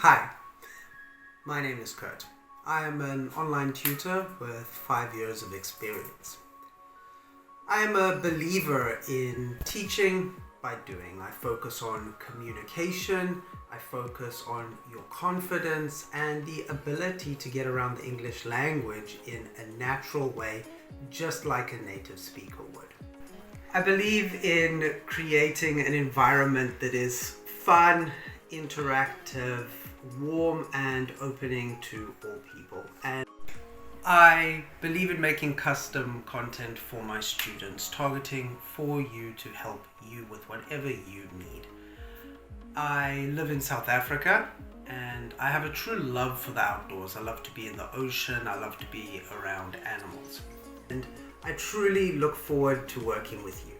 Hi, my name is Kurt. I am an online tutor with 5 years of experience. I am a believer in teaching by doing. I focus on communication, I focus on your confidence and the ability to get around the English language in a natural way, just like a native speaker would. I believe in creating an environment that is fun, interactive, warm and opening to all people. And I believe in making custom content for my students, targeting for you to help you with whatever you need. I live in South Africa and I have a true love for the outdoors. I love to be in the ocean, I love to be around animals. And I truly look forward to working with you.